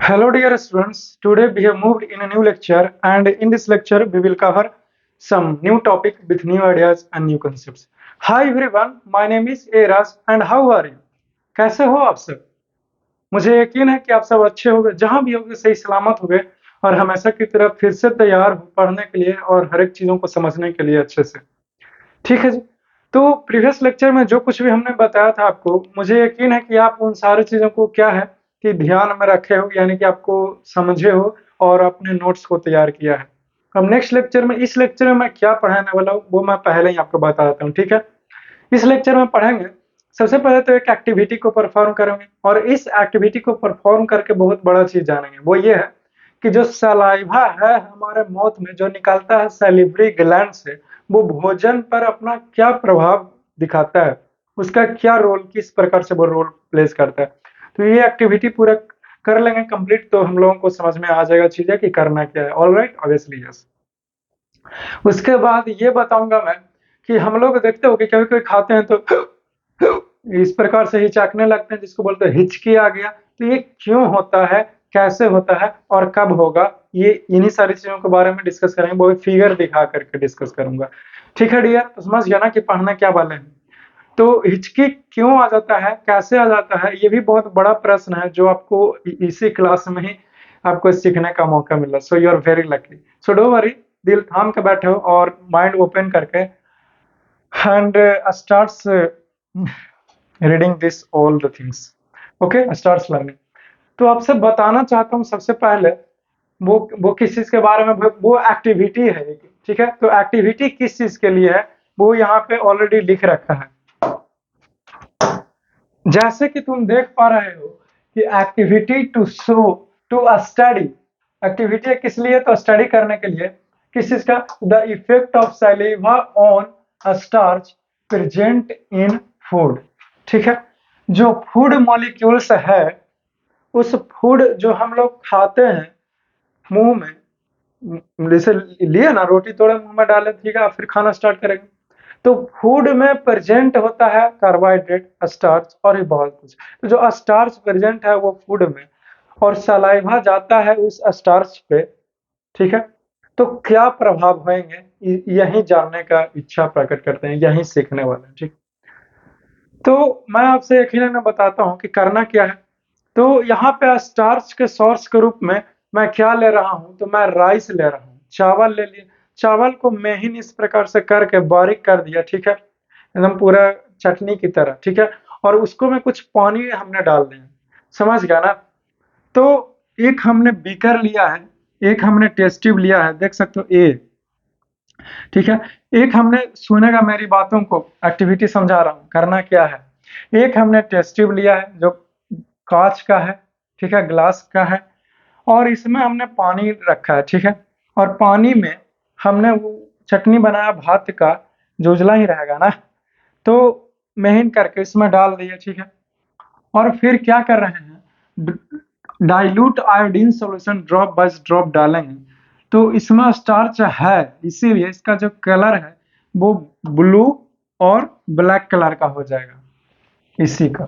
Hello dear students, today we have moved in a new lecture and in this lecture we will cover some new topic with new ideas and new concepts. Hi everyone, my name is Eras and how are you? कैसे हो आप सब? मुझे यकीन है कि आप सब अच्छे होंगे, जहां भी होंगे सही सलामत होंगे और हमेशा की तरह फिर से तैयार हो पढ़ने के लिए और हर एक चीज़ों को समझने के लिए अच्छे से। ठीक है जी। तो प्रीवियस लेक्चर में जो कुछ भी हमने बताया था आपको, मुझे यकीन है कि आप उन सारी चीज़ों को क्या है कि ध्यान में रखे हो, यानी कि आपको समझे हो और अपने नोट्स को तैयार किया है। अब नेक्स्ट लेक्चर में इस लेक्चर में मैं क्या पढ़ाने वाला हूँ, वो मैं पहले ही आपको बता देता हूँ, ठीक है? इस लेक्चर में पढ़ेंगे, सबसे पहले तो एक एक्टिविटी को परफॉर्म करेंगे और इस एक्टिविटी को परफॉर्म करके बहुत बड़ा चीज़ जानेंगे। वो ये है कि जो सलाइवा है हमारे माउथ में जो निकलता है सैलिवरी ग्लैंड से, वो भोजन पर अपना क्या प्रभाव दिखाता है, उसका क्या रोल, किस प्रकार से वो रोल प्लेस करता है। तो ये एक्टिविटी पूरा कर लेंगे कंप्लीट, तो हम लोगों को समझ में आ जाएगा चीज़ें कि करना क्या है। Alright, obviously yes. उसके बाद ये बताऊंगा मैं कि हम लोग देखते हो कि कभी-कभी खाते हैं तो इस प्रकार से हिचकने लगते हैं, जिसको बोलते हैं हिचकी आ गया। तो ये क्यों होता है, कैसे होता है और कब होगा, ये इन्हीं सारी चीज़ों के बारे में डिस्कस करेंगे। वो फिगर दिखा करके डिस्कस करूँगा। ठीक है डियर? तो समझ गया ना कि पढ़ना क्या वाले हैं। तो हिचकी क्यों आ जाता है, कैसे आ जाता है, ये भी बहुत बड़ा प्रश्न है जो आपको इसी क्लास में ही आपको सीखने का मौका मिला। So you are very lucky. So don't worry, दिल थाम के बैठो और माइंड ओपन करके and starts reading this all the things. Okay, starts learning. तो आपसे बताना चाहता हूँ सबसे पहले वो किस चीज के बारे में, वो एक्टिविटी है एक, ठीक है? तो एक्टिविटी किस चीज के लिए है वो यहाँ पे ऑलरेडी लिख रखा है। जैसे कि तुम देख पा रहे हो कि activity to show to study, activity किस लिए? तो स्टडी करने के लिए। किस चीज का? The effect of saliva on starch present in food. ठीक है? जो फूड मॉलिक्यूल्स है, उस फूड जो हम लोग खाते हैं मुंह में, जैसे लिए ना रोटी तोड़े मुंह में डाले, ठीक है, फिर खाना स्टार्ट करेंगे, तो फूड में प्रेजेंट होता है कार्बोहाइड्रेट, स्टार्च और भी बहुत कुछ। तो जो स्टार्च प्रेजेंट है वो फूड में और सलाइवा जाता है उस स्टार्च पे, ठीक है? तो क्या प्रभाव होंगे, यही जानने का इच्छा प्रकट करते हैं, यही सीखने वाले हैं, ठीक? तो मैं आपसे यकीनन में बताता हूँ कि करना क्या है। तो यहाँ पे स्टार्च के सोर्स के रूप में मैं क्या ले रहा हूँ, तो मैं राइस ले रहा हूँ, चावल ले लिया। चावल को महीन इस प्रकार से करके बारीक कर दिया, ठीक है, एकदम पूरा चटनी की तरह, ठीक है, और उसको में कुछ पानी हमने डाल दिया। समझ गया ना? तो एक हमने बीकर लिया है, एक हमने टेस्ट ट्यूब लिया है, देख सकते हो ए, ठीक है। एक हमने, सुनेगा मेरी बातों को, एक्टिविटी समझा रहा हूँ, करना क्या है। एक हमने टेस्ट ट्यूब लिया है जो कांच का है, ठीक है, ग्लास का है, और इसमें हमने पानी रखा है, ठीक है, और पानी में हमने वो चटनी बनाया भात का, जो उजला ही रहेगा ना, तो महीन करके इसमें डाल दिया, ठीक है। और फिर क्या कर रहे हैं, dilute iodine solution drop by drop डालेंगे। तो इसमें स्टार्च है, इसीलिए इसका जो कलर है वो ब्लू और ब्लैक कलर का हो जाएगा इसी का।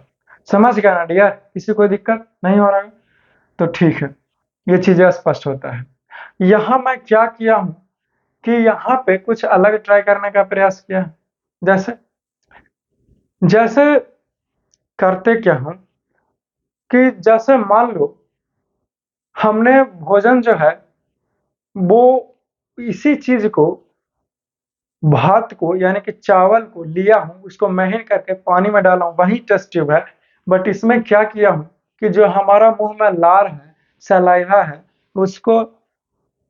समझ गया ना डियर? इसी कोई दिक्कत नहीं हो रहा है? तो ठीक है, ये चीजें स्पष्ट होता है। यहाँ मैं क्या किया हूँ कि यहाँ पे कुछ अलग ट्राई करने का प्रयास किया है। जैसे जैसे करते क्या हूँ कि जैसे मान लो हमने भोजन जो है वो इसी चीज को, भात को यानी कि चावल को लिया हूँ, उसको महीन करके पानी में डाला हूँ, वही टेस्ट ट्यूब है। बट इसमें क्या किया हूँ कि जो हमारा मुंह में लार है, सलाइवा है, उसको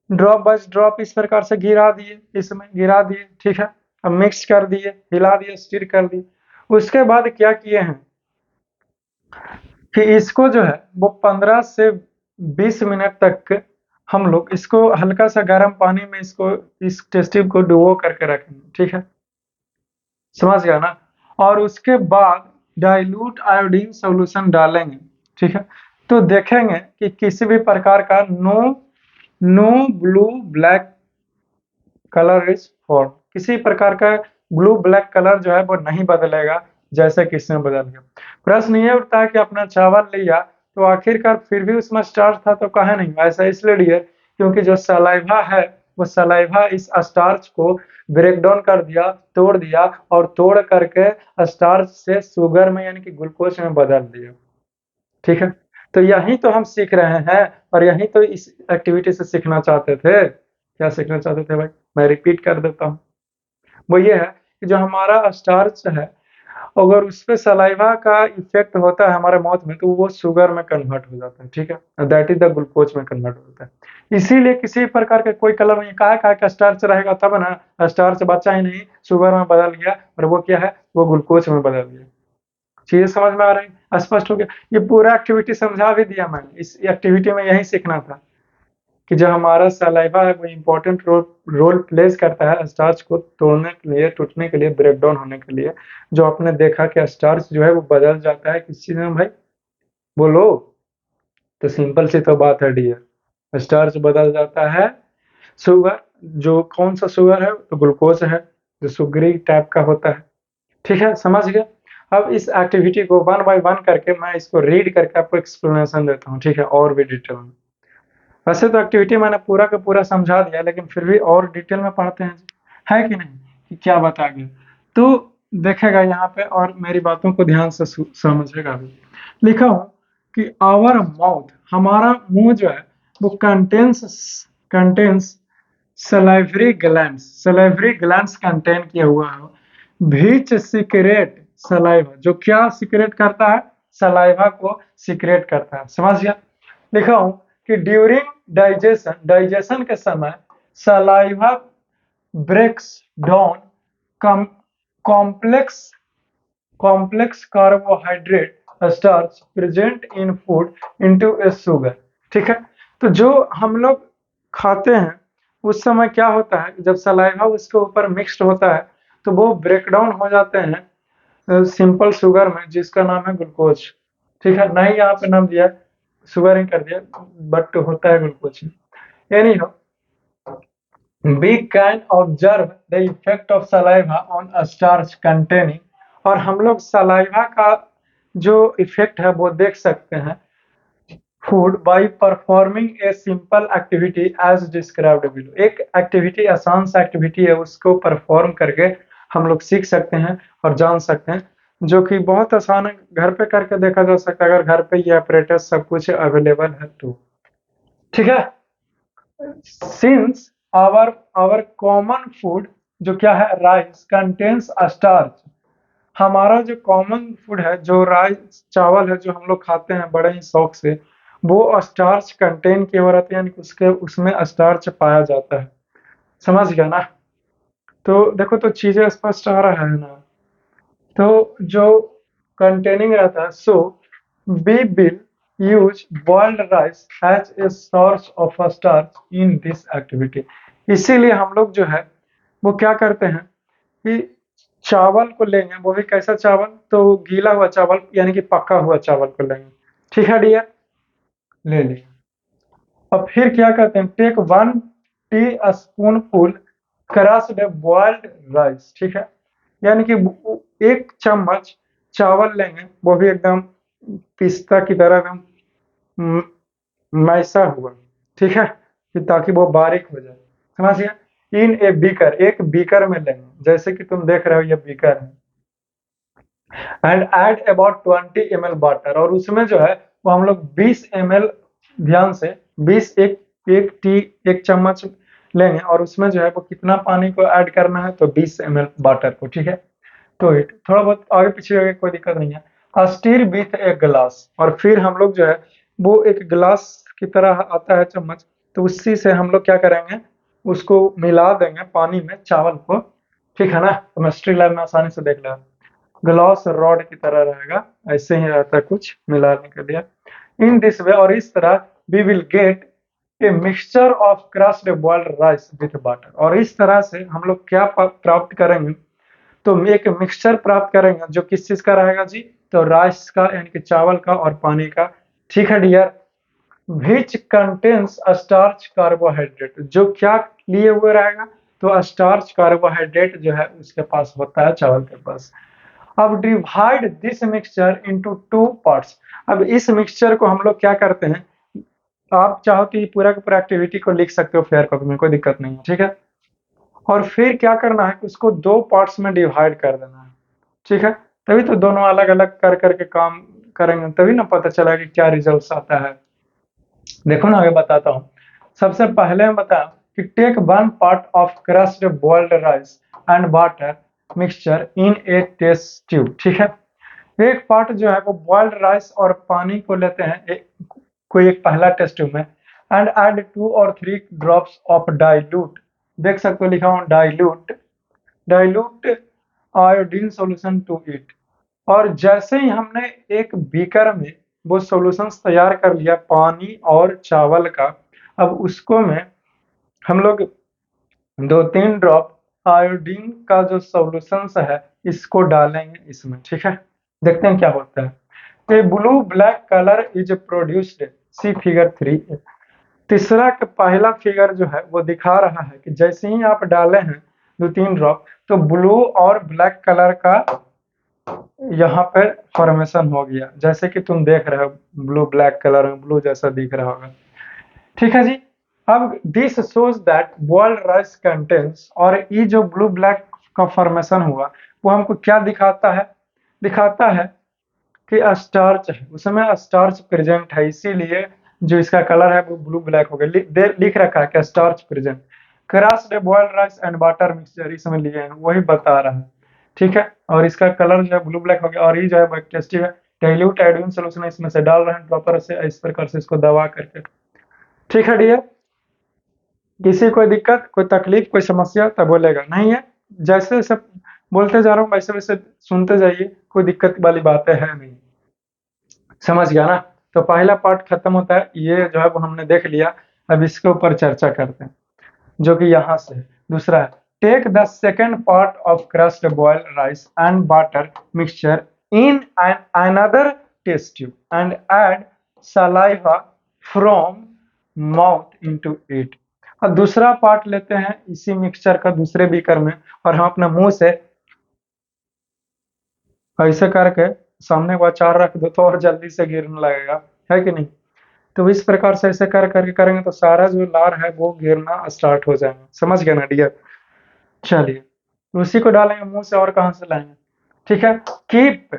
ड्रॉप बाय ड्रॉप इस प्रकार से गिरा दिए, इसमें गिरा दिए, ठीक है। अब मिक्स कर दिए, हिला दिए, स्टिर कर दिए। उसके बाद क्या किए हैं कि इसको जो है वो 15 से 20 मिनट तक हम लोग इसको हल्का सा गर्म पानी में इसको, इस टेस्ट ट्यूब को डुबो करके रखेंगे, ठीक है। समझ गया ना? और उसके बाद डाइल्यूट आयोडीन सॉल्यूशन डालेंगे, ठीक है। तो देखेंगे कि किसी भी प्रकार का no blue black colour is form, किसी प्रकार का ब्लू ब्लैक कलर जो है वो नहीं बदलेगा, जैसे कि इसमें बदल गया। प्रश्न ये उठता है कि अपना चावल लिया तो आखिरकार फिर भी उसमें स्टार्च था, तो कहा नहीं। ऐसा इसलिए डियर क्योंकि जो सलाइवा है वो सलाइवा इस स्टार्च को ब्रेक डाउन कर दिया, तोड़ दिया, और तोड़ करके स्टार्च से शुगर में यानी कि ग्लूकोज में बदल दिया। ठीक है, तो यही तो हम सीख रहे हैं, और यही तो इस एक्टिविटी से सीखना चाहते थे। क्या सीखना चाहते थे भाई, मैं रिपीट कर देता हूँ। वो ये है कि जो हमारा स्टार्च है, अगर उस पे सलाइवा का इफेक्ट होता है हमारे माउथ में, तो वो शुगर में कन्वर्ट हो जाता है। ठीक है, दैट इज द ग्लूकोज में कन्वर्ट होता है। इसीलिए किसी प्रकार के कोई कलर नहीं, काय का स्टार्च रहेगा तब ना, स्टार्च बचा ही नहीं, शुगर में बदल गया, और वो क्या है, वो ग्लूकोज में बदल गया। चीजें समझ में आ रही, स्पष्ट हो गया। ये पूरा एक्टिविटी समझा भी दिया मैंने। इस एक्टिविटी में यही सीखना था कि जो हमारा सलाइवा है वो इम्पोर्टेंट रोल प्लेस करता है स्टार्च को तोड़ने के लिए, टूटने के लिए, ब्रेक डाउन होने के लिए। जो आपने देखा कि स्टार्च जो है वो बदल जाता है किस चीज में भाई, बोलो। तो सिंपल सी तो बात है डियर, स्टार्च बदल जाता है शुगर। जो कौन सा शुगर है, तो ग्लूकोज है, जो शुगरी टाइप का होता है। ठीक है, समझ गए। अब इस एक्टिविटी को वन बाय वन करके मैं इसको रीड करके आपको एक्सप्लेनेशन देता हूँ। ठीक है, और भी डिटेल में। वैसे तो एक्टिविटी मैंने पूरा का पूरा समझा दिया, लेकिन फिर भी और डिटेल में पढ़ते हैं, है कि नहीं, कि क्या बता गया। तो देखेगा यहाँ पे, और मेरी बातों को ध्यान से समझेगा भी। लिखा हूं कि आवर माउथ, हमारा मुंह जो है वो contains salivary glands, salivary glands contain किया हुआ है। भीच सिक्रेट सलाइवा, जो क्या सिक्रेट करता है, सलाइवा को सिक्रेट करता है। समझ गया। लिखा हूं कि ड्यूरिंग डाइजेशन, डाइजेशन के समय saliva breaks down complex complex carbohydrate starch present in food into a sugar. ठीक है, तो जो हम लोग खाते हैं उस समय क्या होता है, जब सलाइवा उसके ऊपर मिक्स्ड होता है तो वो ब्रेक डाउन हो जाते हैं सिंपल शुगर में, जिसका नाम है ग्लूकोज। ठीक है, नहीं यहाँ पे नाम दिया, शुगर ही कर दिया, बट होता है ग्लूकोज। एनी हो, we can observe the effect of saliva on a starch containing, और हम लोग सलाइवा का जो इफेक्ट है वो देख सकते हैं food by performing a simple activity as described below. एक एक्टिविटी, आसान सा एक्टिविटी है, उसको परफॉर्म करके हम लोग सीख सकते हैं और जान सकते हैं, जो कि बहुत आसान है, घर पे करके देखा जा सकता है, अगर घर पे ये ऑपरेटर्स सब कुछ अवेलेबल है तो। ठीक है, सिंस आवर कॉमन फूड जो क्या है, राइस कंटेन्स स्टार्च, हमारा जो कॉमन फूड है, जो राइस चावल है, जो हम लोग खाते हैं बड़े ही शौक से, वो स्टार्च कंटेन किए हुए रहते हैं, यानी कि उसके उसमें स्टार्च पाया जाता है। समझ गया ना। तो देखो, तो चीजें स्पष्ट आ रहा है ना। तो जो कंटेनिंग रहता है, so we will use boiled rice as a source of starch in this activity. इसीलिए हम लोग जो है वो क्या करते हैं कि चावल को लेंगे, वो भी कैसा चावल, तो गीला हुआ चावल यानी कि पका हुआ चावल को लेंगे। ठीक है डियर, ले लिया। और फिर क्या करते हैं, take 1 teaspoonful crushed boiled rice. ठीक है, यानी कि 1 चम्मच चावल लेंगे, वो भी एकदम पिस्ता की तरह एकदम मैसा हुआ। ठीक है, कि ताकि वो बारीक हो जाए। समझ गया। इन ए बीकर, एक बीकर में लेंगे, जैसे कि तुम देख रहे हो ये बीकर है, and add about 20 ml water, और उसमें जो है वो हम लोग 20 ml, ध्यान से 20, एक चम्मच लेंगे, और उसमें जो है वो कितना पानी को ऐड करना है, तो 20 ml वाटर को। ठीक है, तो इट थोड़ा बहुत आगे पीछे होगा, कोई दिक्कत नहीं है। स्टीर विथ ए ग्लास, और फिर हम लोग जो है वो एक ग्लास की तरह आता है चम्मच, तो उसी से हम लोग क्या करेंगे, उसको मिला देंगे पानी में चावल को। ठीक है ना, केमिस्ट्री लैब में आसानी से देख लेना, ग्लास रॉड की तरह रहेगा, ऐसे ही रहता है कुछ मिलाने के लिए। इन दिस वे, और इस तरह we will get a mixture of crushed boiled rice with water, और इस तरह से हम लोग क्या प्राप्त करेंगे, तो एक मिक्सचर प्राप्त करेंगे, जो किस चीज का रहेगा जी, तो राइस का यानी कि चावल का और पानी का। ठीक है dear, which contains starch carbohydrate, जो क्या लिए हुए रहेगा, तो स्टार्च कार्बोहाइड्रेट जो है उसके पास होता है चावल के पास। अब divide this mixture into 2 parts. अब इस मिक्सचर को हम लोग क्या करते हैं, आप चाहो तो ये पूरा का पूरा एक्टिविटी को लिख सकते हो फेयर कॉपी में, कोई दिक्कत नहीं है, ठीक है। और फिर क्या करना है, उसको 2 पार्ट्स में डिवाइड कर देना है, ठीक है। तभी तो दोनों अलग अलग कर करके काम करेंगे, तभी ना पता चला कि क्या रिजल्ट आता है। देखो ना, आगे बताता हूँ। सबसे पहले हम बताया कि take 1 part of crushed boiled rice and water mixture in a test tube, ठीक है। एक पार्ट जो है वो बॉइल्ड राइस और पानी को लेते हैं कोई एक पहला टेस्ट ट्यूब में, एंड ऐड 2 और 3 ड्रॉप्स ऑफ डाइल्यूट, देख सकते हो लिखा हूँ dilute, dilute iodine solution to it. और जैसे ही हमने एक बीकर में वो सॉल्यूशंस तैयार कर लिया पानी और चावल का, अब उसको में हम लोग 2-3 ड्रॉप आयोडीन का जो सॉल्यूशंस है इसको डालेंगे इसमें, ठीक है। देखते हैं क्या होता है। A blue black colour is produced, see figure 3। तीसरा का पहला फिगर जो है वो दिखा रहा है कि जैसे ही आप डाले हैं 2-3 ड्रॉप, तो ब्लू और ब्लैक कलर का यहाँ पर फॉर्मेशन हो गया, जैसे कि तुम देख रहे हो ब्लू ब्लैक कलर में ब्लू जैसा दिख रहा होगा, ठीक है जी। अब this shows that boiled rice contents, और ये जो ब्लू ब्लैक का फॉर्मेशन हुआ वो हमको क्या दिखाता है, दिखाता है कि स्टार्च है, उसमें स्टार्च प्रेजेंट है, इसीलिए जो इसका कलर है वो ब्लू ब्लैक हो गया। लिख रखा है कि starch present. Crossed boiled rice and water mixture इसमें लिए हैं, वही बता रहा है, ठीक है। और इसका कलर जो है ब्लू ब्लैक हो गया, और ये जो है टेस्टी है, डाइल्यूट आयोडीन सोल्यूशन इसमें से डाल रहे हैं ड्रॉपर से, इस प्रकार से इसको दबा करके, ठीक है डियर। किसी कोई दिक्कत कोई तकलीफ कोई समस्या तो बोलेगा, नहीं है जैसे जैसे बोलते जा रहा हूँ वैसे वैसे सुनते जाइए, कोई दिक्कत वाली बातें है नहीं, समझ गया ना। तो पहला पार्ट खत्म होता है, ये जो है वो हमने देख लिया। अब इसके ऊपर चर्चा करते हैं, जो कि यहाँ से है। दूसरा है take the second part of crushed boiled rice and water mixture in an another test tube and add saliva from mouth into it. और दूसरा पार्ट लेते हैं इसी मिक्सचर का दूसरे बीकर में, और हम अपने मुंह से ऐसे करके सामने को अचार रख दो तो और जल्दी से गिरने लगेगा, है कि नहीं। तो इस प्रकार से ऐसे कर करके करेंगे तो सारा जो लार है वो गिरना स्टार्ट हो जाएगा, समझ गए ना डियर। चलिए उसी को डालेंगे मुंह से, और कहां से लाएंगे, ठीक है। Keep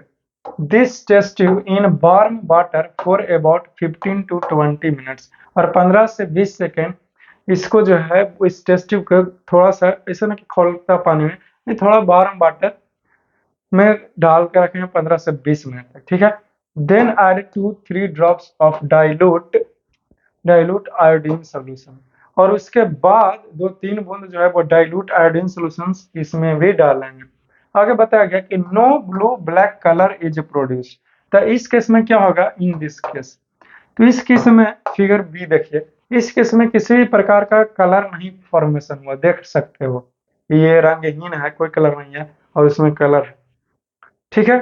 this test tube in warm water for about 15 to 20 minutes, और 15 से 20 सेकेंड इसको जो है इस टेस्ट ट्यूब को थोड़ा सा ऐसे ना कि खोलता पानी में नहीं, थोड़ा वार्म वाटर में डाल के रखेंगे 15 से 20 मिनट तक, ठीक है। Then add 2-3 drops of dilute iodine solution, और उसके बाद 2-3 बूंद जो है वो डाइल्यूट आयोडीन सोल्यूशन इसमें भी डालेंगे। आगे बताया गया कि no blue black colour is produced, तो इस केस में क्या होगा, इन दिस केस, तो इस केस में फिगर बी देखिए, इस केस में किसी भी प्रकार का कलर नहीं फॉर्मेशन हुआ, देख सकते हो ये रंगहीन है, कोई कलर नहीं है, और उसमें कलर है, ठीक है।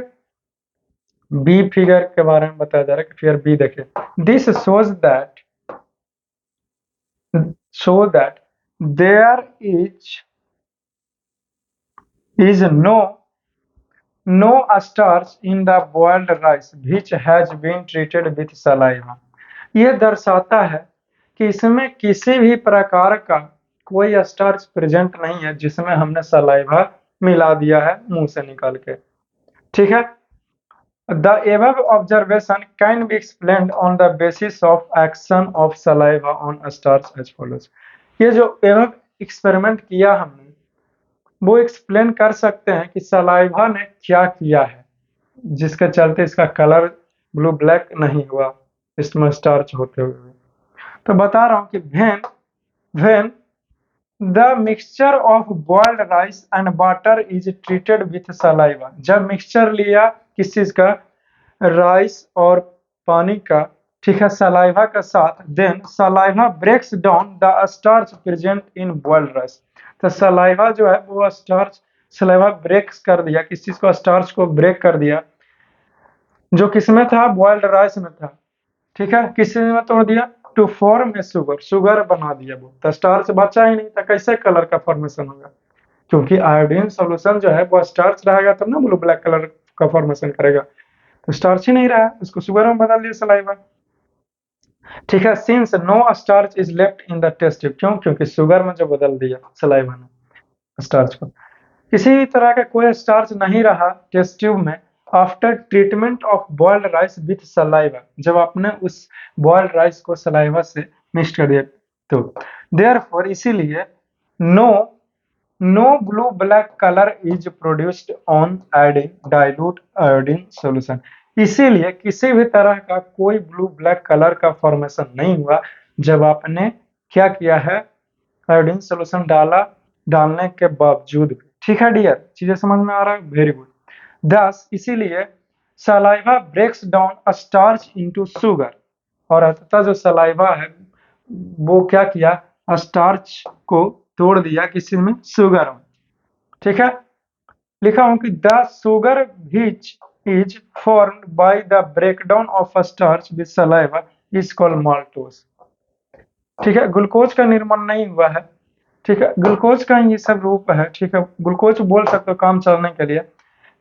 बी फिगर के बारे में बताया जा रहा है कि फिगर बी देखिए, this show that there is no starch in the boiled rice which has been treated with saliva। यह दर्शाता है कि इसमें किसी भी प्रकार का कोई स्टार्च प्रेजेंट नहीं है जिसमें हमने सलाइवा मिला दिया है मुंह से निकाल के, ठीक है। The above observation can be explained on the basis of action of saliva on starch as follows। ये जो above एक्सपेरिमेंट किया हमने वो एक्सप्लेन कर सकते हैं कि सलाइवा ने क्या किया है जिसके चलते इसका कलर ब्लू ब्लैक नहीं हुआ इसमें स्टार्च होते हुए। तो बता रहा हूं कि when the mixture of boiled rice and water is treated with saliva, जब मिक्सचर लिया किस चीज का, राइस और पानी का, ठीक है, सलाइवा के साथ, then saliva breaks down the starch present in boiled rice. तो सलाइवा जो है वो स्टार्च, सलाइवा ब्रेक्स कर दिया, किस चीज को, स्टार्च को ब्रेक कर दिया, जो किसमें था, बॉइल्ड राइस में था, ठीक है। किस में तोड़ दिया, टू फॉर्म ए शुगर बना दिया वो, तो स्टार्च बचा ही नहीं, तो कैसे कलर का फॉर्मेशन होगा, क्योंकि आयोडीन सॉल्यूशन जो है वो स्टार्च रहेगा तब ना ब्लू ब्लैक कलर का फॉर्मेशन करेगा, तो स्टार्च ही नहीं रहा, उसको शुगर में बदल दिया सलाइवा। ठीक है, since no starch is left in the test tube, क्यों? क्योंकि शुगर में जो बदल दिया सलाइवा ने स्टार्च को, किसी भी तरह का कोई स्टार्च नहीं रहा टेस्ट ट्यूब में after treatment of boiled rice with saliva, जब आपने उस बॉइल्ड राइस को सलाइवा से मिक्स कर दिया तो। देयरफॉर इसीलिए no no blue black colour is produced on adding dilute iodine solution, इसीलिए किसी भी तरह का कोई ब्लू ब्लैक कलर का फॉर्मेशन नहीं हुआ जब आपने क्या किया है, आयोडीन सॉल्यूशन डालने के बावजूद भी। ठीक है डियर, चीजें समझ में आ रहा है? Very good. दस इसीलिए saliva breaks down starch into sugar, और अंततः जो सलाइवा है वो क्या किया, स्टार्च को तोड़ दिया किसी में, शुगर में। ठीक है, लिखा हूं कि the sugar which is formed by the breakdown of starch with saliva is called maltose. ठीक है, ग्लूकोज का निर्माण नहीं हुआ है, ठीक है, ग्लूकोज का ये सब रूप है, ठीक है, ग्लूकोज बोल सकते हो काम चलने के लिए,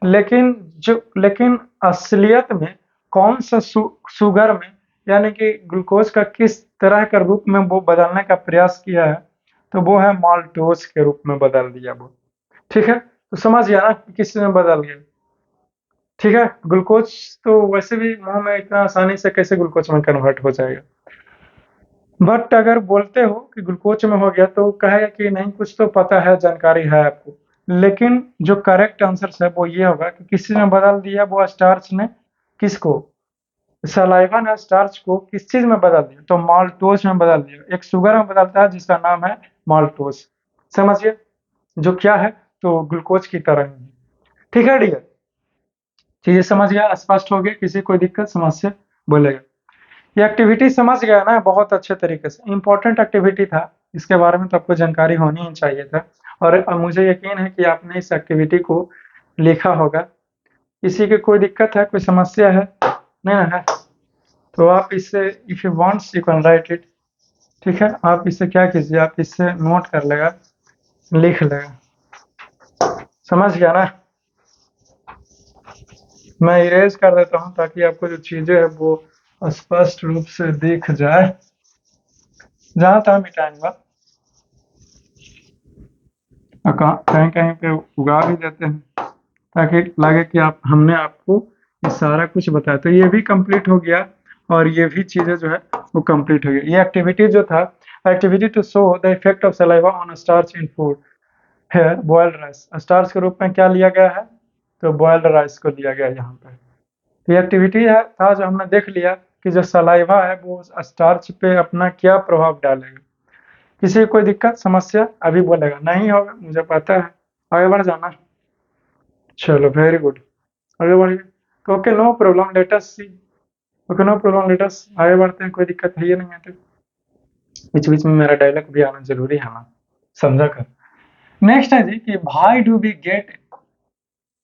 लेकिन असलियत में कौन सा शुगर में, यानी कि ग्लूकोज का किस तरह का रूप में वो बदलने का प्रयास किया है, तो वो है माल्टोज के रूप में बदल दिया वो। ठीक है, तो समझ गया ना किस में बदल गया। ठीक है, ग्लूकोज तो वैसे भी मुंह में इतना आसानी से कैसे ग्लूकोज में कन्वर्ट हो जाएगा, बट अगर बोलते हो कि ग्लूकोज में हो गया तो कहेगा कि नहीं कुछ तो पता है, जानकारी है आपको, लेकिन जो करेक्ट आंसर है वो ये होगा कि किसी ने बदल दिया, वो स्टार्च ने किसको, सलाइवा ने स्टार्च को किस चीज में बदल दिया, तो माल्टोज में बदल दिया, एक शुगर में बदलता है जिसका नाम है माल्टोज। समझिए, जो क्या है, तो ग्लूकोज की तरह ही। ठीक है डियर, चीजें समझ गया, स्पष्ट हो गया, किसी कोई दिक्कत समस्या बोलेगा। ये एक्टिविटी समझ गया ना बहुत अच्छे तरीके से, इंपॉर्टेंट एक्टिविटी था, इसके बारे में तो आपको जानकारी होनी ही चाहिए था, और मुझे यकीन है कि आपने इस एक्टिविटी को लिखा होगा। किसी की कोई दिक्कत है, कोई समस्या है? नहीं ना है, तो आप इससे if you wants you can write it. ठीक है, आप इससे क्या कीजिए, आप इससे नोट कर लेगा, लिख लेगा। समझ गया ना? मैं इरेज कर देता हूँ ताकि आपको जो चीजें है वो स्पष्ट रूप से दिख जाए, जहां तक मिटाऊंगा कहीं कहीं पे उगा भी देते हैं ताकि लगे कि आप हमने आपको ये सारा कुछ बताया, तो ये भी कंप्लीट हो गया और ये भी चीजें जो है वो कंप्लीट हो गई। ये एक्टिविटी जो था, activity to show the effect of saliva on starch in food है, बॉइल्ड राइस, स्टार्च के रूप में क्या लिया गया है, तो बॉइल्ड राइस को लिया गया यहाँ पे। तो ये एक्टिविटी है था जो हमने देख लिया कि जो सलाइवा है वो स्टार्च पे अपना क्या प्रभाव डालेगा। किसी को कोई दिक्कत समस्या अभी बोलेगा, नहीं होगा मुझे पता है, आगे बढ़ जाना। चलो वेरी गुड, आगे बढ़िए, तो okay no problem, let us see. Okay no problem, let us आगे बढ़ते हैं, कोई दिक्कत है ये नहीं है तो बीच बीच में मेरा डायलॉग भी आना जरूरी है ना, समझा कर। नेक्स्ट है जी कि भाई डू वी गेट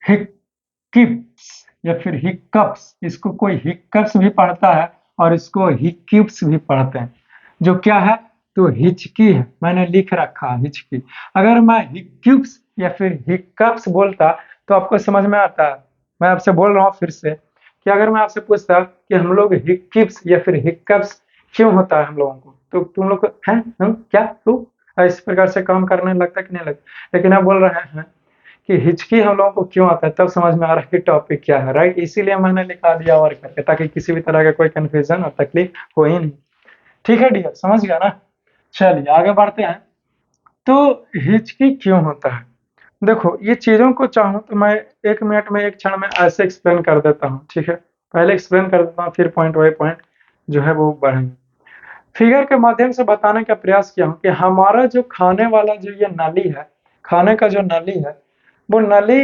हिक्किप्स या फिर हिक्कप्स, इसको कोई हिक्कप्स भी पढ़ता है और इसको हिक्किप्स भी पढ़ते हैं, जो क्या है, तो हिचकी है, मैंने लिख रखा है हिचकी। अगर मैं हिक्किप्स या फिर हिक्कप्स बोलता तो आपको समझ में आता है। मैं आपसे बोल रहा हूँ फिर से कि अगर मैं आपसे पूछता कि हम लोग हिक्किप्स या फिर हिक्कप्स क्यों होता है हम लोगों को, तो तुम लोग को हैं क्या तू इस प्रकार से काम करने लगता कि नहीं लगता, लेकिन आप बोल रहे हैं कि हिचकी हम लोगों को क्यों आता है, तब समझ में आ रहा है कि टॉपिक क्या है, राइट? इसीलिए मैंने लिखा दिया और करके, ताकि किसी भी तरह का कोई कंफ्यूजन और तकलीफ हो ही नहीं। ठीक है डियर, समझ गया ना? चलिए आगे बढ़ते हैं। तो हिचकी क्यों होता है, देखो ये चीजों को चाहूँ तो मैं 1 मिनट में, 1 क्षण में ऐसे एक्सप्लेन कर देता हूँ। ठीक है, पहले एक्सप्लेन कर देता हूँ, फिर पॉइंट बाई पॉइंट जो है वो बढ़ेंगे। फिगर के माध्यम से बताने का प्रयास किया हूँ कि हमारा जो खाने वाला जो ये नली है, खाने का जो नली है, वो नली,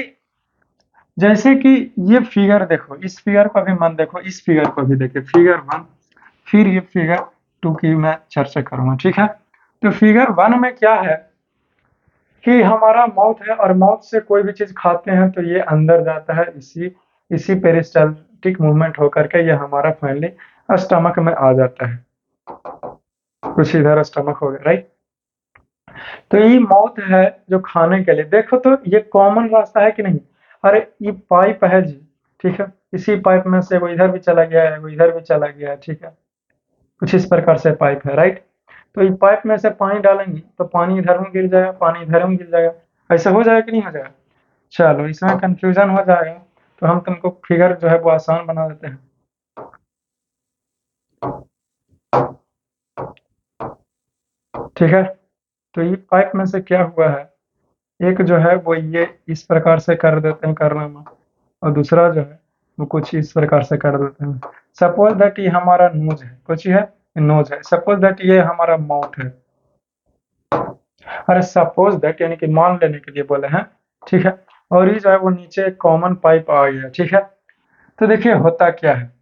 जैसे कि ये फिगर देखो, इस फिगर को भी मन देखो, इस फिगर को भी देखिए, फिगर 1, फिर ये फिगर 2 की मैं चर्चा करूंगा। ठीक है, तो फिगर 1 में क्या है कि हमारा माउथ है और माउथ से कोई भी चीज खाते हैं तो ये अंदर जाता है, इसी इसी पेरिस्टाल्टिक मूवमेंट होकर के ये हमारा फाइनली स्टमक में आ जाता है, कुछ इधर स्टमक हो गया, राइट? तो ये माउथ है जो खाने के लिए, देखो तो ये कॉमन रास्ता है कि नहीं, अरे ये पाइप है जी, ठीक है। इसी पाइप में से वो इधर भी चला गया है, वो इधर भी चला गया है, ठीक है। कुछ इस प्रकार से पाइप है, राइट। तो इस पाइप में से पानी डालेंगे तो पानी इधर में गिर जाएगा, पानी इधर में गिर जाएगा। ऐसा हो जाएगा कि नहीं हो जाएगा? चलो, इसमें कंफ्यूजन हो जाएगा, तो हम तुमको फिगर जो है वो आसान बना देते हैं। ठीक है। तो ये पाइप में से क्या हुआ है, एक जो है वो ये इस प्रकार से कर देते हैं करना में, और दूसरा जो है वो कुछ इस प्रकार से कर देते हैं। सपोज दैट ये हमारा नोज है, कुछ है नोज है, सपोज दैट ये हमारा माउथ है। अरे सपोज दैट यानी कि मान लेने के लिए बोले हैं, ठीक है। और ये जो है वो नीचे कॉमन पाइप आ गया, ठीक है। तो देखिए होता क्या है,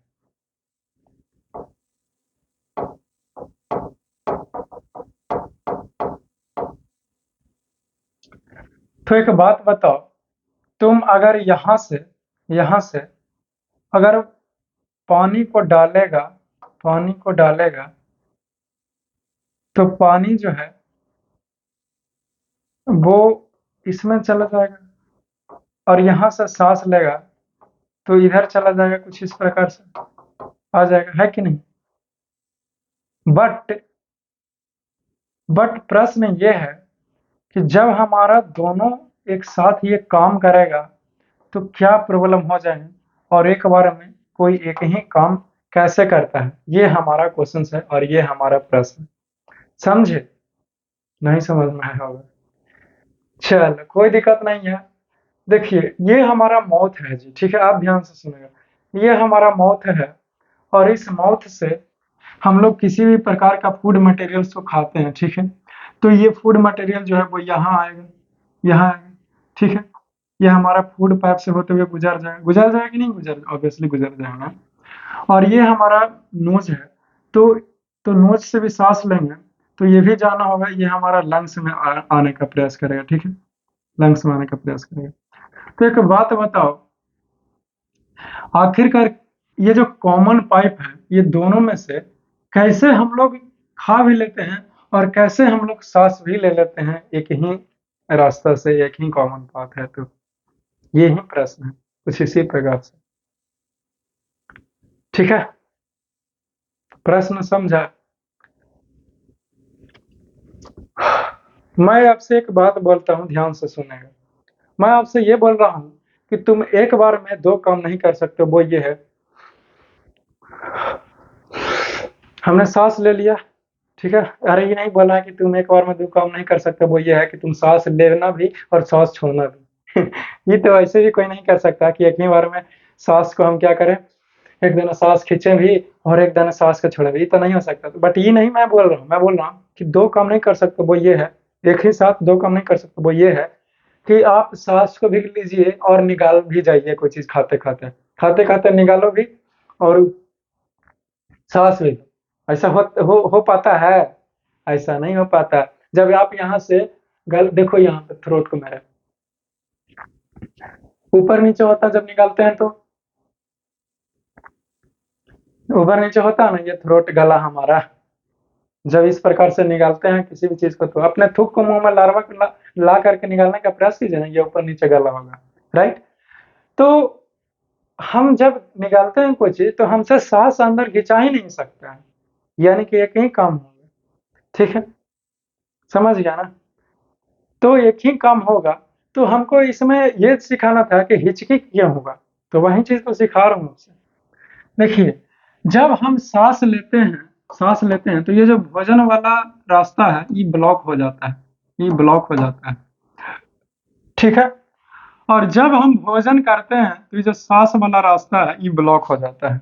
तो एक बात बताओ, तुम अगर यहाँ से अगर पानी को डालेगा, पानी को डालेगा, तो पानी जो है वो इसमें चला जाएगा, और यहाँ से सांस लेगा तो इधर चला जाएगा, कुछ इस प्रकार से आ जाएगा, है कि नहीं? बट प्रश्न ये है कि जब हमारा दोनों एक साथ ये काम करेगा तो क्या प्रॉब्लम हो जाए, और एक बार में कोई एक ही काम कैसे करता है, ये हमारा क्वेश्चन है और ये हमारा प्रश्न। समझे? नहीं समझ में आया होगा। चल कोई दिक्कत नहीं है। देखिए ये हमारा माउथ है जी, ठीक है, आप ध्यान से सुनेगा। ये हमारा माउथ है, और इस माउथ से हम लोग किसी भी प्रकार का फूड मटेरियल्स को खाते हैं, ठीक है। तो ये फूड मटेरियल जो है वो यहाँ आएगा, यहाँ आएगा, ठीक है। ये हमारा फूड पाइप से होते हुए गुजर जाएगा कि नहीं गुजर, ऑब्वियसली गुजर जाएगा। और ये हमारा नोज है, तो नोज से भी सांस लेंगे तो ये भी जाना होगा, ये हमारा लंग्स में आने का प्रयास करेगा, ठीक है। लंग्स में आने का प्रयास करेगा। तो एक बात बताओ, आखिरकार ये जो कॉमन पाइप है, ये दोनों में से कैसे हम लोग खा भी लेते हैं और कैसे हम लोग सांस भी ले लेते हैं एक ही रास्ता से, एक ही कॉमन पाथ है? तो ये ही प्रश्न है, कुछ इसी प्रकार से। ठीक है, प्रश्न समझा? मैं आपसे एक बात बोलता हूँ, ध्यान से सुनेगा। मैं आपसे ये बोल रहा हूँ कि तुम एक बार में दो काम नहीं कर सकते, वो ये है, हमने सांस ले लिया, ठीक है। अरे ये नहीं बोला है कि तुम एक बार में दो काम नहीं कर सकते, वो ये है कि तुम सांस लेना भी और सांस छोड़ना भी। ये तो ऐसे भी कोई नहीं कर सकता कि एक ही बार में सांस को हम क्या करें, एक दाना सांस खींचे भी और एक दाना सांस को छोड़े भी, ये तो नहीं हो सकता। बट ये नहीं मैं बोल रहा हूँ, मैं बोल रहा हूँ कि दो काम नहीं कर सकते, वो ये है, एक ही साथ दो काम नहीं कर सकते, वो ये है कि आप सांस को भी लीजिए और निकाल भी जाइए, कोई चीज खाते खाते, खाते खाते निकालो भी और सांस भी। ऐसा हो पाता है? ऐसा नहीं हो पाता। जब आप यहाँ से गल देखो, यहाँ पे थ्रोट को मेरे ऊपर नीचे होता है, जब निकालते हैं तो ऊपर नीचे होता है ना, ये थ्रोट गला हमारा। जब इस प्रकार से निकालते हैं किसी भी चीज को, तो अपने थूक को मुंह में लार्वा को ला करके निकालने का प्रयास कीजिए ना, ये ऊपर नीचे गला होगा, राइट। तो हम जब निकालते हैं कोई चीज, तो हमसे सांस अंदर खिंचा ही नहीं सकता है, यानी कि एक ही काम होगा, ठीक है, समझ गया ना? तो एक ही काम होगा। तो हमको इसमें ये सिखाना था कि हिचकी क्यों होगा, तो वही चीज तो सिखा रहा हूँ आपसे। देखिए, जब हम सांस लेते हैं तो ये जो भोजन वाला रास्ता है ये ब्लॉक हो जाता है, ये ब्लॉक हो जाता है, ठीक है। और जब हम भोजन करते हैं तो ये जो सांस वाला रास्ता है ये ब्लॉक हो जाता है।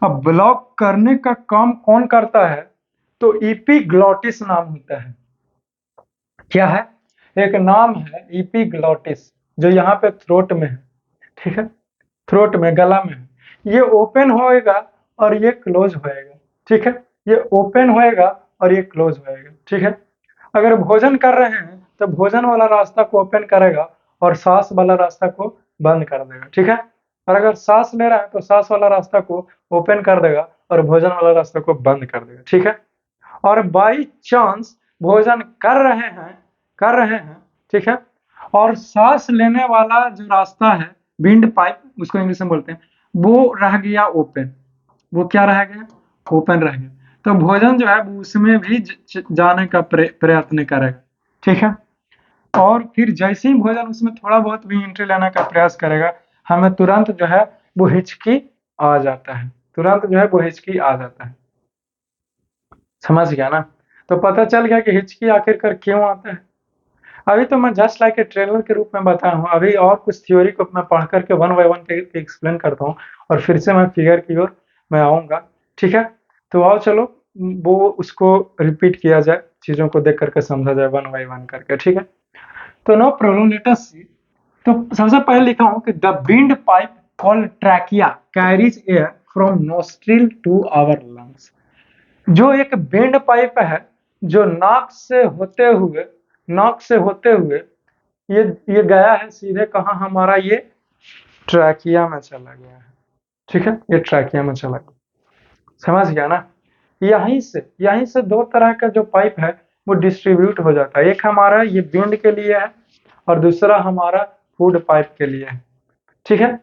अब ब्लॉक करने का काम कौन करता है? तो इपीग्लॉटिस नाम होता है। क्या है? एक नाम है इपीग्लॉटिस, जो यहाँ पे थ्रोट में है, ठीक है, थ्रोट में, गला में है। ये ओपन होएगा और ये क्लोज होएगा, ठीक है। ये ओपन होएगा और ये क्लोज होएगा, ठीक है। अगर भोजन कर रहे हैं तो भोजन वाला रास्ता को ओपन करेगा और सांस वाला रास्ता को बंद कर देगा, ठीक है। और अगर सांस ले रहा है तो सांस वाला रास्ता को ओपन कर देगा और भोजन वाला रास्ता को बंद कर देगा, ठीक है। और बाई चांस भोजन कर रहे हैं, ठीक है, और सांस लेने वाला जो रास्ता है विंड पाइप उसको इंग्लिश में बोलते हैं, वो रह गया ओपन। वो क्या रह गया? ओपन रह गया। तो भोजन जो है वो उसमें भी जाने का प्रयत्न करेगा, ठीक है। और फिर जैसे ही भोजन उसमें थोड़ा बहुत भी एंट्री लेने का प्रयास करेगा, हमें तुरंत जो है वो हिचकी आ जाता है, तुरंत जो है वो हिचकी आ जाता है। समझ गया ना? तो पता चल गया कि हिचकी आखिरकार क्यों आता है। अभी तो मैं जस्ट लाइक ए ट्रेलर के रूप में बताया हूँ, अभी और कुछ थ्योरी को मैं पढ़ करके वन बाय वन एक्सप्लेन करता हूँ, और फिर से मैं फिगर की ओर मैं आऊँगा, ठीक है। तो आओ चलो वो उसको रिपीट किया जाए, चीज़ों को देख करके समझा जाए वन बाय वन करके, ठीक है। तो no problem, let us see. तो सबसे पहले लिखा हूं कि the wind pipe called trachea carries air from nostril to our lungs. जो एक विंड पाइप है जो नाक से होते हुए ये गया है सीधे कहा, हमारा ये ट्रैकिया में चला गया है, ठीक है। ये ट्रैकिया में चला गया, समझ गया ना? यहीं से दो तरह का जो पाइप है वो डिस्ट्रीब्यूट हो जाता है। एक हमारा ये विंड के लिए है और दूसरा हमारा फूड पाइप के लिए है, ठीक है।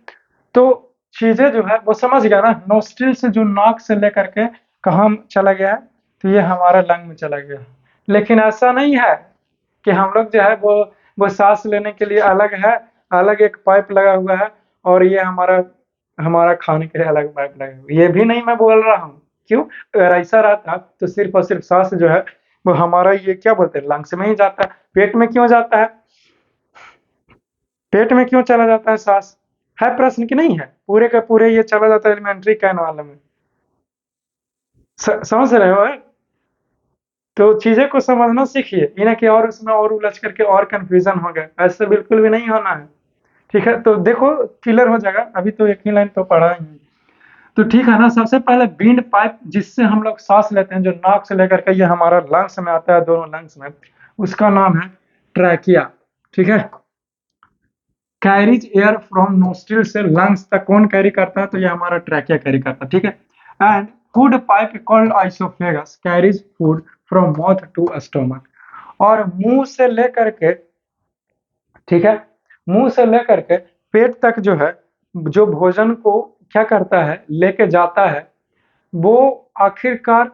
तो चीजें जो है वो समझ गया ना? नोस्ट्रिल से जो नाक से लेकर के कहाँ चला गया है, तो ये हमारा लंग में चला गया है। लेकिन ऐसा नहीं है कि हम लोग जो है वो सांस लेने के लिए अलग है, अलग एक पाइप लगा हुआ है, और ये हमारा हमारा खाने के लिए अलग पाइप लगा हुआ है, ये भी नहीं मैं बोल रहा हूँ। क्यों? अगर ऐसा रहता तो सिर्फ और सिर्फ सांस जो है वो हमारा ये क्या बोलते हैं लंग्स में ही जाता है। पेट में क्यों जाता है? पेट में क्यों चला जाता है सांस? है प्रश्न कि नहीं है? पूरे का पूरे ये चला जाता है एलिमेंट्री कैनाल में। समझ रहे हो? तो चीजें को समझना सीखिए, इन्हें कि और उसमें और उलझ करके और कंफ्यूजन हो गया, ऐसे बिल्कुल भी नहीं होना है, ठीक है। तो देखो क्लियर हो जाएगा, अभी तो एक ही लाइन तो पढ़ा ही। तो ठीक है ना? सबसे पहले विंड पाइप जिससे हम लोग सांस लेते हैं, जो नाक से लेकर के ये हमारा लंग्स में आता है, दोनों लंग्स में, उसका नाम है ट्रैकिया, ठीक है। कैरीज एयर फ्रॉम नोस्ट्रिल से लंग्स तक कौन कैरी करता है? तो ये हमारा ट्रैकिया कैरी करता है, ठीक है। And food pipe called oesophagus carries food from mouth to stomach. और मुंह से लेकर के, ठीक है, मुंह से लेकर के पेट तक जो है, जो भोजन को क्या करता है, लेके जाता है, वो आखिरकार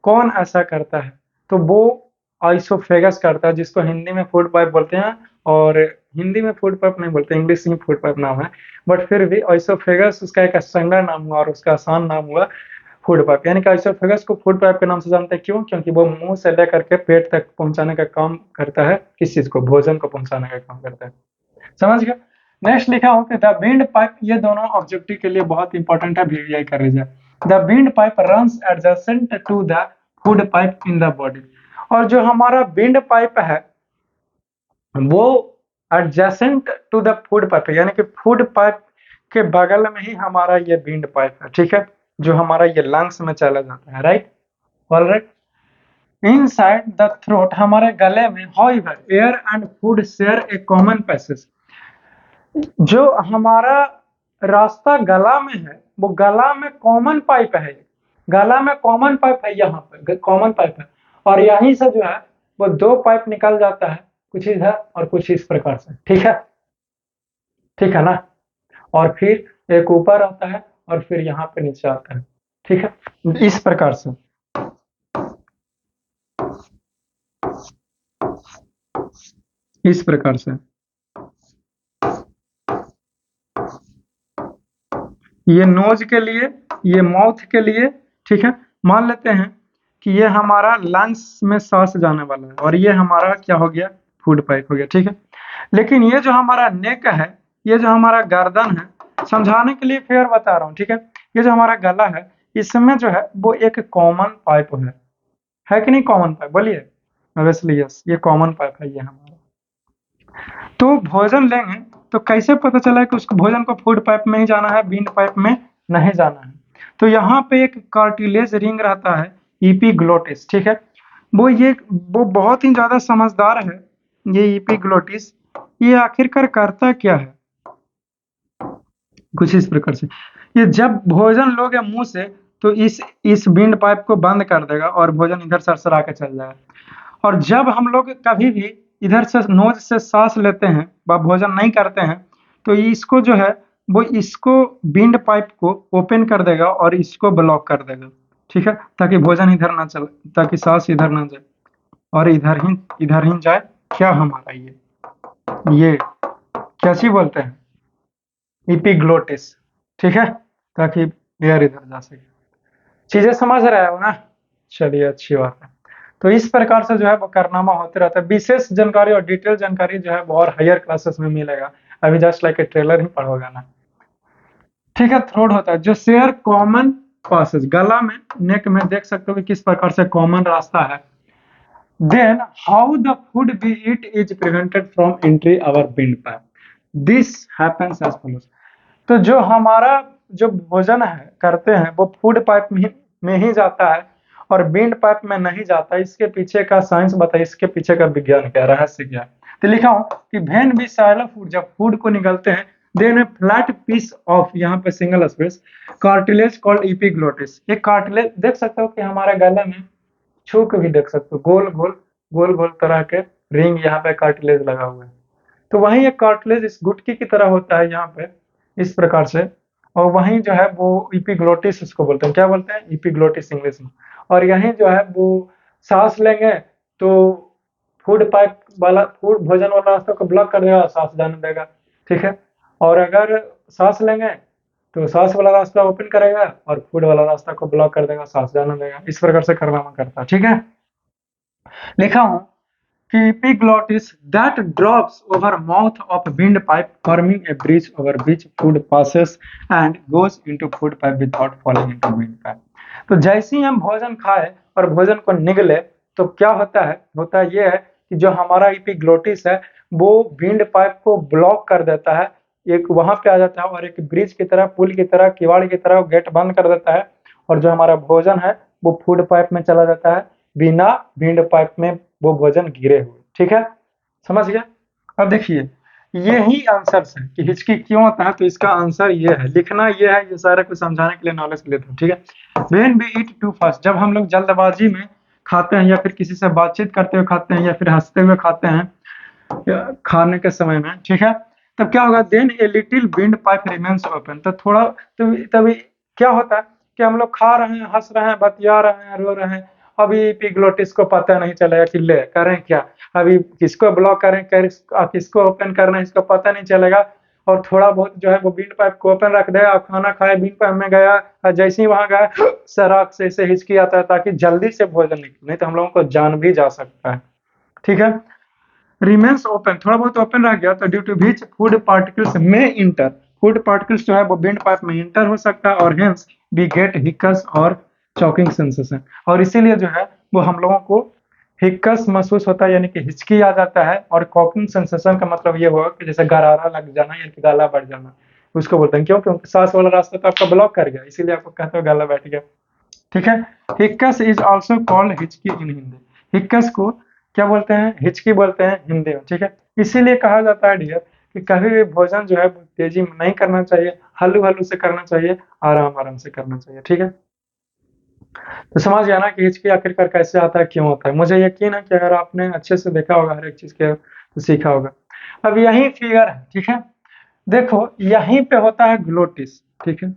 कौन ऐसा करता है? तो वो आइसोफेगस करता है, जिसको हिंदी में फूड पाइप बोलते हैं, और हिंदी में फूड पाइप नहीं बोलते, इंग्लिश में फूड पाइप नाम है, बट फिर भी आइसोफेगस उसका एक स्टैंडर्ड नाम हुआ और उसका आसान नाम हुआ फूड पाइप। यानी कि आइसोफेगस को फूड पाइप के नाम से जानते हैं, क्यों? क्योंकि वो मुंह से लेकर के पेट तक पहुंचाने का काम करता है, किस चीज को? भोजन को पहुंचाने का काम करता है, समझ गया? नेक्स्ट लिखा हो कि द विंड पाइप, ये दोनों ऑब्जेक्टिव के लिए बहुत इंपॉर्टेंट है, वीवीआई कर लीजिए। The wind pipe runs adjacent to the food pipe in the body. और जो हमारा विंड पाइप है वो adjacent to the food pipe, यानी कि फूड पाइप के बगल में ही हमारा ये विंड पाइप है, ठीक है, जो हमारा ये लंग्स में चला जाता है, right? Alright. Inside the throat, हमारे गले में, however air and food share A common passage. जो हमारा रास्ता गला में है, वो गला में कॉमन पाइप है, गला में कॉमन पाइप है, यहाँ पे कॉमन पाइप है, और यहीं से जो है वो दो पाइप निकल जाता है, कुछ इधर और कुछ इस प्रकार से, ठीक है, ठीक है ना? और फिर एक ऊपर आता है और फिर यहाँ पे नीचे आता है, ठीक है, इस प्रकार से। इस प्रकार से ये नोज के लिए, ये माउथ के लिए, ठीक है। मान लेते हैं कि ये हमारा लंग्स में सांस जाने वाला है, और ये हमारा क्या हो गया? फूड पाइप हो गया, ठीक है। लेकिन ये जो हमारा नेक है, ये जो हमारा गर्दन है, समझाने के लिए फिर बता रहा हूँ, ठीक है। ये जो हमारा गला है, इसमें जो है वो एक कॉमन पाइप है कि नहीं? कॉमन पाइप बोलिए। ऑब्वियसली यस, ये कॉमन पाइप है ये हमारा। तो भोजन लेंगे तो कैसे पता चला कि उसको भोजन को फूड पाइप में ही जाना है, विंड पाइप में नहीं जाना है? तो यहाँ पे एक कार्टिलेज रिंग रहता है, इपीग्लोटिस, ठीक है। वो बहुत ही ज्यादा समझदार है ये इपीग्लोटिस। ये आखिरकार करता क्या है? कुछ इस प्रकार से, ये जब भोजन लोगे मुंह से तो इस विंड पाइप को बंद कर देगा और भोजन इधर सरसरा के चल जाएगा। और जब हम लोग कभी भी इधर से नोज से सांस लेते हैं व भोजन नहीं करते हैं, तो इसको जो है वो इसको विंड पाइप को ओपन कर देगा और इसको ब्लॉक कर देगा, ठीक है, ताकि भोजन इधर ना चले, ताकि सांस इधर ना जाए और इधर ही जाए। क्या हमारा ये कैसी बोलते हैं, इपिग्लोटिस, ठीक है, ताकि एयर इधर जा सके। चीजें समझ रहे हो ना? चलिए अच्छी बात है। तो इस प्रकार से जो है वो कारनामा होते रहता है। विशेष जानकारी और डिटेल जानकारी जो है वो और हायर क्लासेस में मिलेगा, अभी जस्ट लाइक ए ट्रेलर ही पढ़ोगा ना, ठीक है। थ्रोट होता है जो शेयर कॉमन पासेज, गला में नेक में देख सकते हो कि किस प्रकार से कॉमन रास्ता है। Then how the food we eat is prevented from entry our wind pipe, this happens as follows. तो जो हमारा जो भोजन है करते हैं वो फूड पाइप में ही जाता है और विंड पाइप में नहीं जाता। इसके पीछे का साइंस बताइए, इसके पीछे का विज्ञान क्या, रहस्य क्या है? तो लिखा हूं कि व्हेन वी swallow फूड, जब फूड को निगलते हैं, then a flat piece of, यहाँ पे single space, cartilage called epiglottis. ये कार्टिलेज देख सकते हो कि हमारे गले में छू के भी देख सकते हो, गोल गोल तरह के रिंग यहाँ पे कार्टिलेज लगा हुआ है। तो वहीं एक कार्टिलेज इस गुटकी की तरह होता है यहाँ पे, इस प्रकार से, और वहीं जो है वो इपिग्लोटिस इसको बोलते हैं। क्या बोलते हैं? इपिग्लोटिस इंग्लिश में। और यहीं जो है वो सांस लेंगे तो फूड पाइप वाला, फूड भोजन वाला रास्ता को ब्लॉक कर देगा, सांस जाने देगा, ठीक है। और अगर सांस लेंगे तो सांस वाला रास्ता ओपन करेगा और फूड वाला रास्ता को ब्लॉक कर देगा, सांस जाने देगा। इस प्रकार से कारनामा करता है, ठीक है। लिखा हूं कि epiglottis that drops over mouth of windpipe forming a bridge over which food passes and goes into food pipe without falling into windpipe। तो जैसे ही हम भोजन खाए और भोजन को निगले तो क्या होता है? होता है ये है कि जो हमारा एपिग्लोटिस है वो विंड पाइप को ब्लॉक कर देता है, एक वहां पे आ जाता है और एक ब्रिज की तरह, पुल की तरह, किवाड़ की तरह गेट बंद कर देता है और जो हमारा भोजन है वो फूड पाइप में चला जाता है बिना विंड पाइप में वो भोजन गिरे हुए, ठीक है। समझ गया? अब देखिए यही आंसर है कि हिचकी क्यों होता है। तो इसका आंसर ये है, लिखना ये है, ये सारा कुछ समझाने के लिए, नॉलेज के लिए था, ठीक है। When we eat too fast, जब हम लोग जल्दबाजी में खाते हैं या फिर किसी से बातचीत करते हुए खाते हैं या फिर हंसते हुए खाते हैं खाने के समय में, ठीक है, तब क्या होगा? Then a little wind pipe remains open. तो थोड़ा तो तभी क्या होता है कि हम लोग खा रहे हैं, हंस रहे हैं, बतिया रहे हैं, रो रहे हैं, अभी एपिग्लोटिस को पता नहीं चलेगा कि ले करें क्या, अभी किसको ब्लॉक करें, किसको ओपन करना है, इसको पता नहीं चलेगा। और थोड़ा बहुत जो है वो विंड पाइप को ओपन रख देगा, खाना खाए, विंड पाइप में गया और जैसे ही वहां गया सराख से हिचकी आता है ताकि जल्दी से भोजन निकले, नहीं तो हम लोगों को जान भी जा सकता है, ठीक है। रिमेन्स ओपन, थोड़ा बहुत ओपन रह गया तो due to which food particles में इंटर, फूड पार्टिकल्स जो है वो विंड पाइप में इंटर हो सकता है और हेंस वी गेट हिकस और चॉकिंग सेंसेशन। और इसीलिए जो है वो हम लोगों को हिक्कस महसूस होता है, यानी कि हिचकी आ जाता है। और कॉकिंग सेंसेशन का मतलब ये होगा कि जैसे गरारा लग जाना या कि गला बढ़ जाना, उसको बोलते हैं। क्यों? क्योंकि सांस वाला रास्ता तो आपका ब्लॉक कर गया, इसीलिए आपको कहते हो गला बैठ गया, ठीक है। हिक्कस इज ऑल्सो कॉल्ड हिचकी इन हिंदी, हिक्कस को क्या बोलते हैं? हिचकी बोलते हैं हिंदी में, ठीक है। इसीलिए कहा जाता है डियर कि कभी भी भोजन जो है तेजी में नहीं करना चाहिए, हल्लू हल्लू से करना चाहिए, आराम आराम से करना चाहिए, ठीक है। तो समझ गया ना कि हिचकी आखिरकार कैसे आता है, क्यों होता है। मुझे यकीन है कि अगर आपने अच्छे से देखा होगा हर एक चीज के तो सीखा होगा। अब यही फिगर है, ठीक है, देखो यहीं पे होता है ग्लोटिस, ठीक है।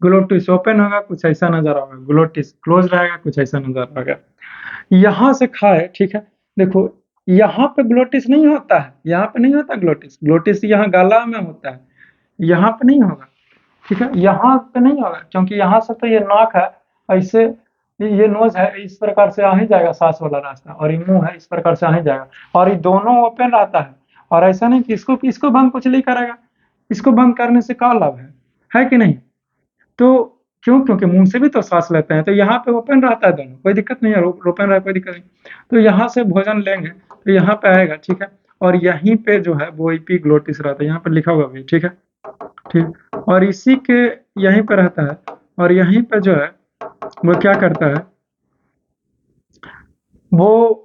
ग्लोटिस ओपन होगा कुछ ऐसा नजर आएगा, ग्लोटिस क्लोज रहेगा कुछ ऐसा नजर आएगा। यहाँ से खाए, ठीक है, देखो यहाँ पे ग्लोटिस नहीं होता है, यहाँ पे नहीं होता ग्लोटिस, ग्लोटिस यहाँ गला में होता है, यहाँ पे नहीं होगा, ठीक है। यहाँ पे नहीं होगा क्योंकि यहाँ से तो ये नाक है, ऐसे ये नोज है, इस प्रकार से आ ही जाएगा सांस वाला रास्ता, और ये मुंह है, इस प्रकार से आ ही जाएगा। और ये दोनों ओपन रहता है और ऐसा नहीं कि इसको इसको बंद कुछ नहीं करेगा, इसको बंद करने से क्या लाभ है कि नहीं? तो क्यों? क्योंकि मुंह से भी तो सांस लेते हैं, तो यहाँ पे ओपन रहता है दोनों, कोई दिक्कत नहीं है, ओपन रहा कोई दिक्कत नहीं। तो यहाँ से भोजन लेंगे तो यहाँ पे आएगा, ठीक है। और यहीं पे जो है वो एपिग्लोटिस रहता है, यहाँ पे लिखा हुआ भी, ठीक है, ठीक। और इसी के यहीं पे रहता है और यहीं पे जो है वो क्या करता है, वो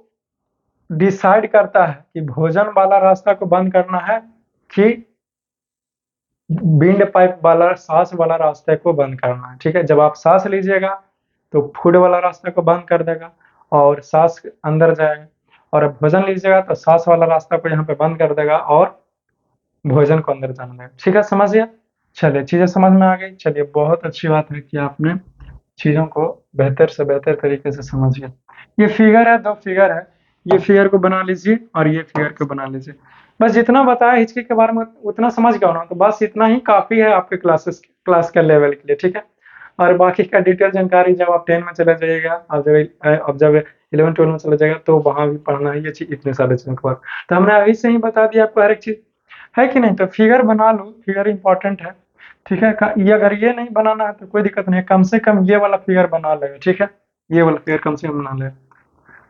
डिसाइड करता है कि भोजन वाला रास्ता को बंद करना है कि विंड पाइप वाला सांस वाला रास्ते को बंद करना है, ठीक है। जब आप सांस लीजिएगा तो फूड वाला रास्ते को बंद कर देगा और सांस अंदर जाएगा, और भोजन लीजिएगा तो सांस वाला रास्ता को यहाँ पे बंद कर देगा और भोजन को अंदर जाने देगा। ठीक है, समझ गया? चलिए, चीज़ें समझ में आ गई। चलिए, बहुत अच्छी बात है कि आपने चीज़ों को बेहतर से बेहतर तरीके से समझ गए। ये फिगर है, 2 फिगर है, ये फिगर को बना लीजिए और ये फिगर को बना लीजिए। बस जितना बताया हिचकी के बारे में उतना समझ गए हो ना, तो बस इतना ही काफ़ी है आपके क्लास के लेवल के लिए, ठीक है? और बाकी का डिटेल जानकारी जब आप 10 में चले जाइएगा, अब जब 11-12 में चले जाइएगा तो वहाँ भी पढ़ना है ये चीज़ इतने सारे चीज़ों के बाद। तो हमने अभी से ही बता दिया आपको हर एक चीज़, है कि नहीं? तो फिगर बना लो, फिगर इम्पोर्टेंट है। ठीक है, ये अगर ये नहीं बनाना है तो कोई दिक्कत नहीं है, कम से कम ये वाला फिगर बना लेगा, ठीक है? ये वाला फिगर कम से कम बना लेगा,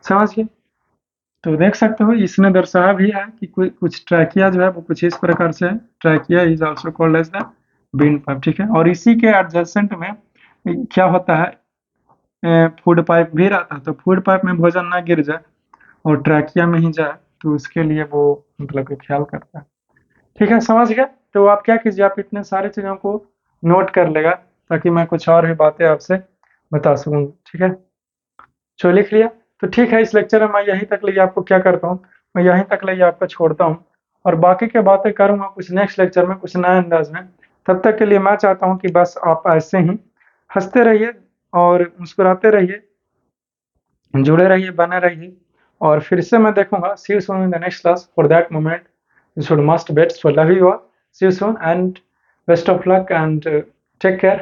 समझ गए? तो देख सकते हो इसने दर्शाया भी है कि कोई कुछ ट्रैकिया जो है वो कुछ इस प्रकार से है। Trachea is also called as the bean pipe, ठीक है? और इसी के एडजेसेंट में क्या होता है, फूड पाइप भी रहता है। तो फूड पाइप में भोजन ना गिर जाए और ट्रैकिया में ही जाए, तो उसके लिए वो मतलब कि ख्याल करता है। ठीक है, समझ गए? तो आप क्या कीजिए, आप इतने सारे चीज़ों को नोट कर लेगा ताकि मैं कुछ और भी बातें आपसे बता सकूँ, ठीक है? जो लिख लिया? तो ठीक है, इस लेक्चर में मैं यहीं तक लिए आपको क्या करता हूँ, मैं यहीं तक लिए आपको छोड़ता हूँ और बाकी की बातें करूँगा कुछ नेक्स्ट लेक्चर में, कुछ नए अंदाज में। तब तक के लिए मैं चाहता हूँ कि बस आप ऐसे ही हँसते रहिए और मुस्कुराते रहिए, जुड़े रहिए, बने रहिए और फिर से मैं देखूँगा। See you soon in the next class. For that moment you should must bet, so love you all, see you soon and best of luck and take care.